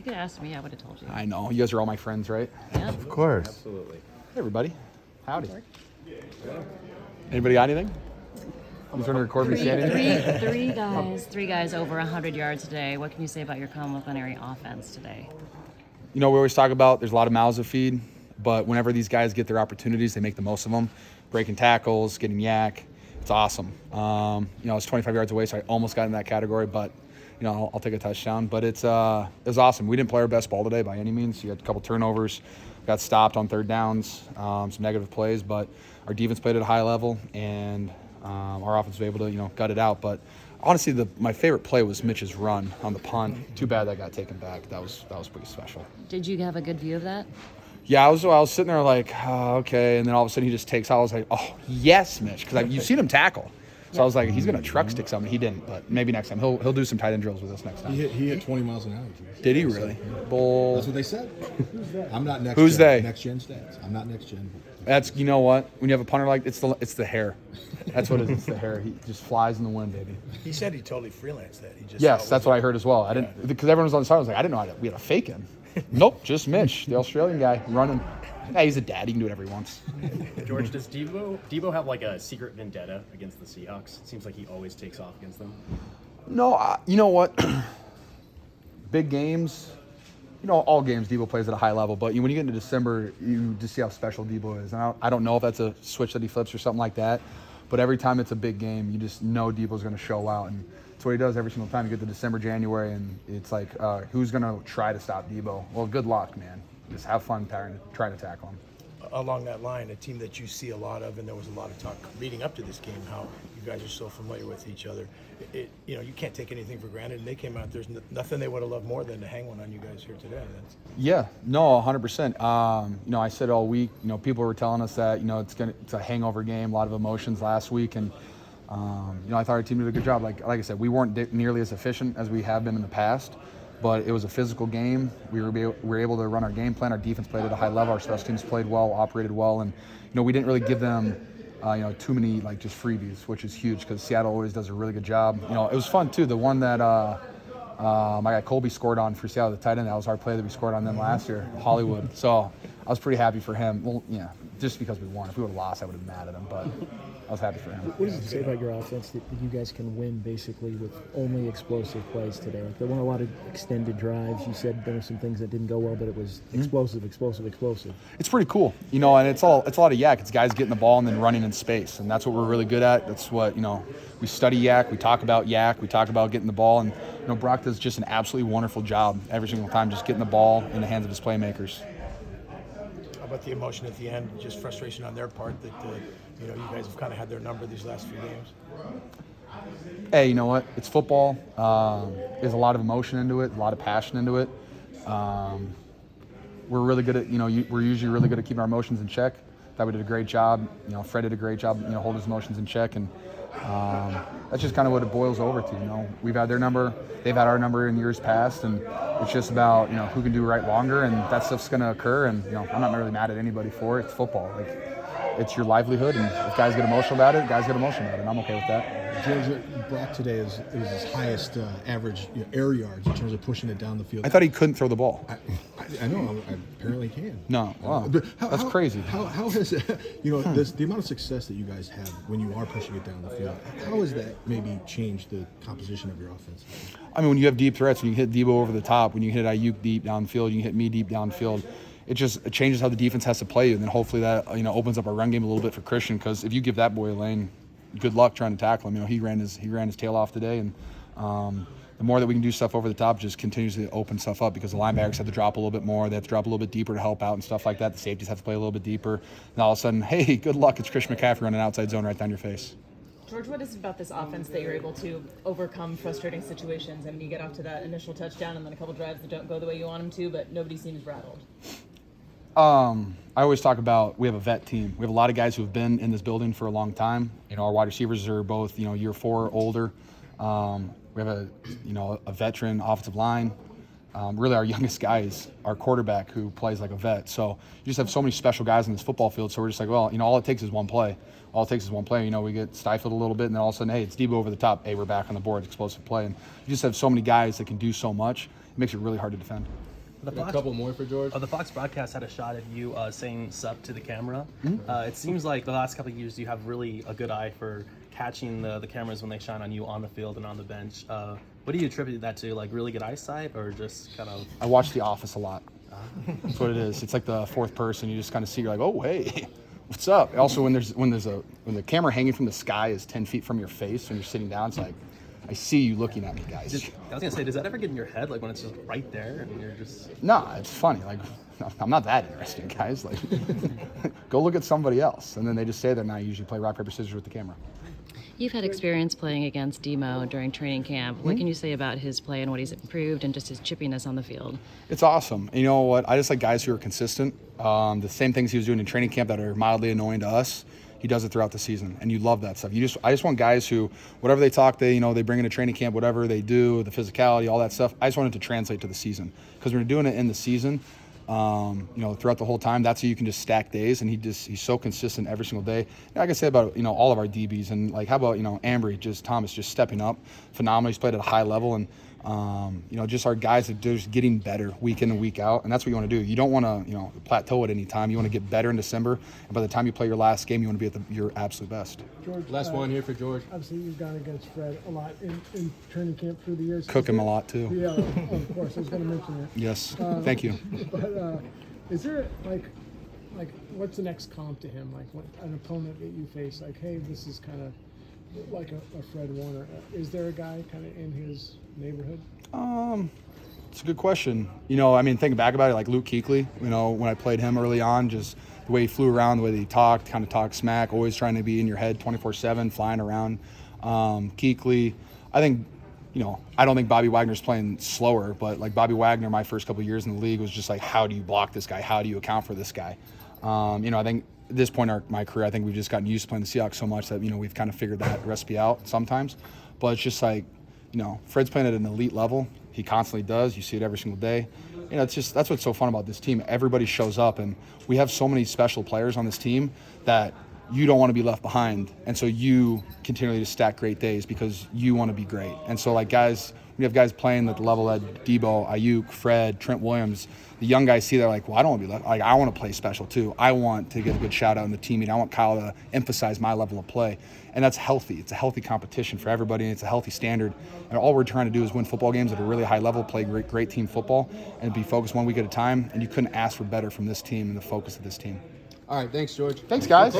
You could ask me, I would have told you. I know. You guys are all my friends, right? Yeah. Of course. Absolutely. Hey, everybody. Howdy. Anybody got anything? You trying to record me say anything? Three guys over 100 yards today. What can you say about your complimentary offense today? You know, we always talk about there's a lot of mouths to feed, but whenever these guys get their opportunities, they make the most of them. Breaking tackles, getting yak. It's awesome. It's 25 yards away, so I almost got in that category, but I'll take a touchdown. But it was awesome. We didn't play our best ball today by any means. You had a couple turnovers, got stopped on third downs, some negative plays, but our defense played at a high level, and our offense was able to gut it out. But honestly, my favorite play was Mitch's run on the punt. Too bad that got taken back. That was pretty special. Did you have a good view of that? Yeah, I was sitting there like, oh, okay, and then all of a sudden he just takes out. I was like, oh yes, Mitch, because you've seen him tackle. So I was like, he's gonna truck stick something. He didn't, but maybe next time he'll do some tight end drills with us next time. He hit 20 miles an hour. Did he really? Bull. That's what they said. I'm not next. Who's gen. they? Next gen stats. I'm not next gen. That's you know what? When you have a punter like it's the hair. That's what it is. It's the hair. He just flies in the wind, baby. He said he totally freelanced that. He just Yes, that's what I heard as well. I didn't because everyone was on the side. I was like, I didn't know we had a fake him. Nope, just Mitch, the Australian guy running. Yeah, he's a dad. He can do whatever he wants. George, does Debo have like a secret vendetta against the Seahawks? It seems like he always takes off against them. No, you know what? Big games, all games Debo plays at a high level. But when you get into December, you just see how special Debo is. And I don't know if that's a switch that he flips or something like that. But every time it's a big game, you just know Debo's going to show out. And that's what he does every single time. You get to December, January, and it's like, who's going to try to stop Debo? Well, good luck, man. Just have fun trying to tackle him. along that line, a team that you see a lot of, and there was a lot of talk leading up to this game, how you guys are so familiar with each other. You can't take anything for granted, and they came out. There's nothing they would have loved more than to hang one on you guys here today. Yeah, no, 100%. I said all week, people were telling us that, it's a hangover game, a lot of emotions last week, and I thought our team did a good job. Like I said, we weren't nearly as efficient as we have been in the past. But it was a physical game. We were able to run our game plan. Our defense played at a high level. Our special teams played well, operated well, and we didn't really give them too many just freebies, which is huge because Seattle always does a really good job. It was fun too. The one that my guy Colby scored on for Seattle, the tight end, that was our play that we scored on them last year, Hollywood. So I was pretty happy for him. Well, yeah, just because we won. If we would have lost, I would have been mad at him, but I was happy for him. What does it say about your offense that you guys can win basically with only explosive plays today? Like there weren't a lot of extended drives. You said there were some things that didn't go well, but it was explosive. It's pretty cool, and it's a lot of yak. It's guys getting the ball and then running in space, and that's what we're really good at. That's what we study yak. We talk about yak. We talk about getting the ball, and Brock does just an absolutely wonderful job every single time, just getting the ball in the hands of his playmakers. How about the emotion at the end? Just frustration on their part that you guys have kind of had their number these last few games. Hey, you know what? It's football. There's a lot of emotion into it, a lot of passion into it. We're really good at, we're usually really good at keeping our emotions in check. Thought we did a great job. Fred did a great job, holding his emotions in check, and that's just kind of what it boils over to. We've had their number, they've had our number in years past, and it's just about who can do right longer, and that stuff's going to occur. And I'm not really mad at anybody for it. It's football. It's your livelihood, and if guys get emotional about it, and I'm okay with that. George, Brock today is his highest average air yards in terms of pushing it down the field. I thought he couldn't throw the ball. I know. I apparently can. No, wow, that's crazy. How has the amount of success that you guys have when you are pushing it down the field? How has that maybe changed the composition of your offense? I mean, when you have deep threats, when you hit Debo over the top, when you hit Ayuk deep downfield, you can hit me deep downfield. It changes how the defense has to play you, and then hopefully that opens up our run game a little bit for Christian, because if you give that boy a lane, good luck trying to tackle him. He ran his tail off today, and the more that we can do stuff over the top, just continues to open stuff up, because the linebackers have to drop a little bit more. They have to drop a little bit deeper to help out and stuff like that. The safeties have to play a little bit deeper, and all of a sudden, hey, good luck! It's Christian McCaffrey running outside zone right down your face. George, what is it about this offense that you're able to overcome frustrating situations? I mean, you get off to that initial touchdown and then a couple drives that don't go the way you want them to, but nobody seems rattled. I always talk about we have a vet team. We have a lot of guys who have been in this building for a long time. Our wide receivers are both, year 4 or older. We have a veteran offensive line. Really, our youngest guy is our quarterback, who plays like a vet. So you just have so many special guys in this football field. So we're just like, well, all it takes is one play. All it takes is one play. We get stifled a little bit, and then all of a sudden, hey, it's Debo over the top. Hey, we're back on the board. Explosive play. And you just have so many guys that can do so much. It makes it really hard to defend. A couple more for George. The Fox broadcast had a shot of you saying "sup" to the camera. It seems like the last couple of years you have really a good eye for catching the cameras when they shine on you on the field and on the bench. What do you attribute that to? Like really good eyesight, or just kind of? I watch The Office a lot. That's what it is. It's like the fourth person. You just kind of see. You're like, oh hey, what's up? Also, when the camera hanging from the sky is 10 feet from your face when you're sitting down, it's like, I see you looking at me, guys. I was gonna say, does that ever get in your head, like when it's just right there and you're just? No, it's funny. Like, I'm not that interesting, guys. Like, go look at somebody else, and then they just stay there. And I usually play rock paper scissors with the camera. You've had experience playing against Demo during training camp. What can you say about his play and what he's improved and just his chippiness on the field? It's awesome. You know what? I just like guys who are consistent. The same things he was doing in training camp that are mildly annoying to us, he does it throughout the season, and you love that stuff. I just want guys who, whatever they talk, they bring into training camp, whatever they do, the physicality, all that stuff. I just want it to translate to the season, because when you're doing it in the season, throughout the whole time, that's how you can just stack days, and he's so consistent every single day. Like I say about all of our DBs, and like how about Ambry, Thomas just stepping up, phenomenal. He's played at a high level, and just our guys that are just getting better week in and week out, and that's what you want to do. You don't want to plateau at any time. You want to get better in December, and by the time you play your last game, you want to be at your absolute best. George, Last one here for George. Obviously, you've gone against Fred a lot in training camp through the years. Cook him a lot too. Yeah, of course. I was going to mention that. Yes, thank you. But is there like what's the next comp to him? Like what, an opponent that you face? Like, hey, this is kind of like a Fred Warner. Is there a guy kind of in his neighborhood? It's a good question. Thinking back about it, like Luke Kuechly, when I played him early on, just the way he flew around, the way that he talked smack, always trying to be in your head 24/7, flying around. Kuechly, I think, I don't think Bobby Wagner's playing slower, but like Bobby Wagner, my first couple of years in the league was just like, how do you block this guy? How do you account for this guy? I think at this point in my career, I think we've just gotten used to playing the Seahawks so much that, we've kind of figured that recipe out sometimes. But it's just like, Fred's playing at an elite level. He constantly does. You see it every single day. That's what's so fun about this team. Everybody shows up, and we have so many special players on this team that you don't want to be left behind. And so you continually just stack great days because you want to be great. And so, like, guys, we have guys playing at the level that Debo, Ayuk, Fred, Trent Williams, the young guys see that, like, well, I don't want to be left. Like, I want to play special too. I want to get a good shout out in the team meeting. I want Kyle to emphasize my level of play. And that's healthy. It's a healthy competition for everybody, and it's a healthy standard. And all we're trying to do is win football games at a really high level, play great team football, and be focused 1 week at a time. And you couldn't ask for better from this team and the focus of this team. All right, thanks, George. Thanks, guys.